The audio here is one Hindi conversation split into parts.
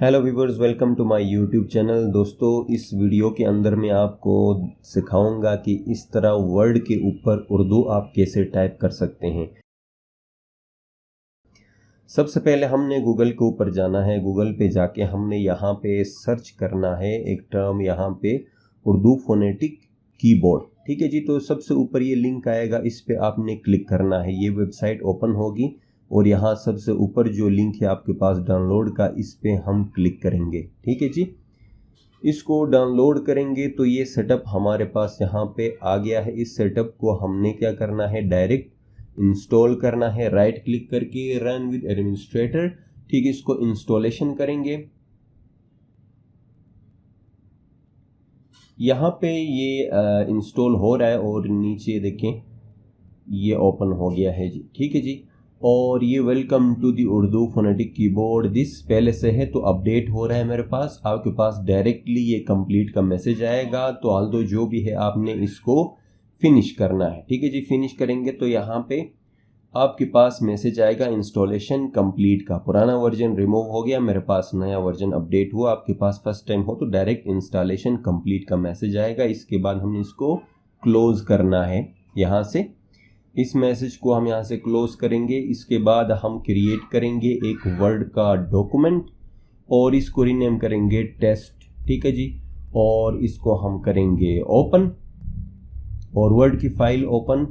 Hello viewers, welcome to my YouTube channel. दोस्तों, इस वीडियो के अंदर मैं आपको सिखाऊंगा कि इस तरह वर्ड के ऊपर उर्दू आप कैसे टाइप कर सकते हैं। सबसे पहले हमने गूगल के ऊपर जाना है। गूगल पे जाके हमने यहाँ पे सर्च करना है एक टर्म, यहाँ पे उर्दू फोनेटिक कीबोर्ड। ठीक है जी। तो सबसे ऊपर ये लिंक आएगा, इस पे आपने क्लिक करना है। ये वेबसाइट ओपन होगी और यहाँ सबसे ऊपर जो लिंक है आपके पास डाउनलोड का, इस पे हम क्लिक करेंगे। ठीक है जी। इसको डाउनलोड करेंगे तो ये सेटअप हमारे पास यहाँ पे आ गया है। इस सेटअप को हमने क्या करना है, डायरेक्ट इंस्टॉल करना है। राइट क्लिक करके रन विद एडमिनिस्ट्रेटर, ठीक है, इसको इंस्टॉलेशन करेंगे। यहाँ पे ये इंस्टॉल हो रहा है और नीचे देखें ये ओपन हो गया है जी। ठीक है जी। और ये welcome to the Urdu phonetic keyboard, this पहले से है तो अपडेट हो रहा है मेरे पास। आपके पास डायरेक्टली ये कंप्लीट का मैसेज आएगा। तो ऑल्दो जो भी है आपने इसको फिनिश करना है। ठीक है जी। फिनिश करेंगे तो यहाँ पे आपके पास मैसेज आएगा इंस्टॉलेशन कंप्लीट का। पुराना वर्जन रिमूव हो गया, मेरे पास नया वर्जन अपडेट हुआ। आपके पास फर्स्ट टाइम हो तो डायरेक्ट इंस्टॉलेशन कंप्लीट का मैसेज आएगा। इसके बाद हमने इसको क्लोज करना है यहाँ से। इस मैसेज को हम यहाँ से क्लोज करेंगे। इसके बाद हम क्रिएट करेंगे एक वर्ड का डॉक्यूमेंट और इसको रीनेम करेंगे टेस्ट। ठीक है जी। और इसको हम करेंगे ओपन, और वर्ड की फाइल ओपन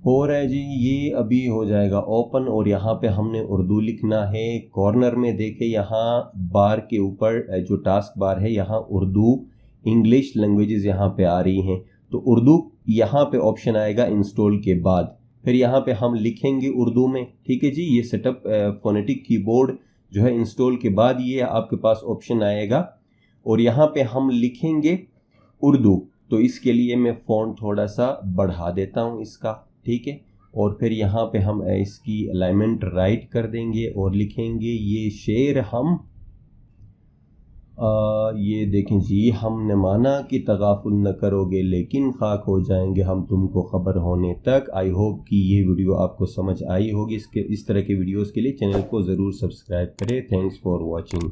हो रहा है जी। ये अभी हो जाएगा ओपन और यहाँ पे हमने उर्दू लिखना है। कॉर्नर में देखे यहाँ बार के ऊपर जो टास्क बार है, यहाँ उर्दू इंग्लिश लैंग्वेजेस यहाँ पे आ रही हैं। तो उर्दू यहाँ पे ऑप्शन आएगा इंस्टॉल के बाद। फिर यहाँ पे हम लिखेंगे उर्दू में। ठीक है जी। ये सेटअप फोनेटिक कीबोर्ड जो है इंस्टॉल के बाद ये आपके पास ऑप्शन आएगा और यहाँ पे हम लिखेंगे उर्दू। तो इसके लिए मैं फ़ॉन्ट थोड़ा सा बढ़ा देता हूँ इसका। ठीक है। और फिर यहाँ पे हम इसकी अलाइनमेंट राइट कर देंगे और लिखेंगे ये शेर हम ये देखें जी, हमने माना कि तगाफुल न करोगे लेकिन खाक हो जाएंगे हम तुमको खबर होने तक। आई होप कि ये वीडियो आपको समझ आई होगी। इस तरह के वीडियोस के लिए चैनल को ज़रूर सब्सक्राइब करें। Thanks for watching.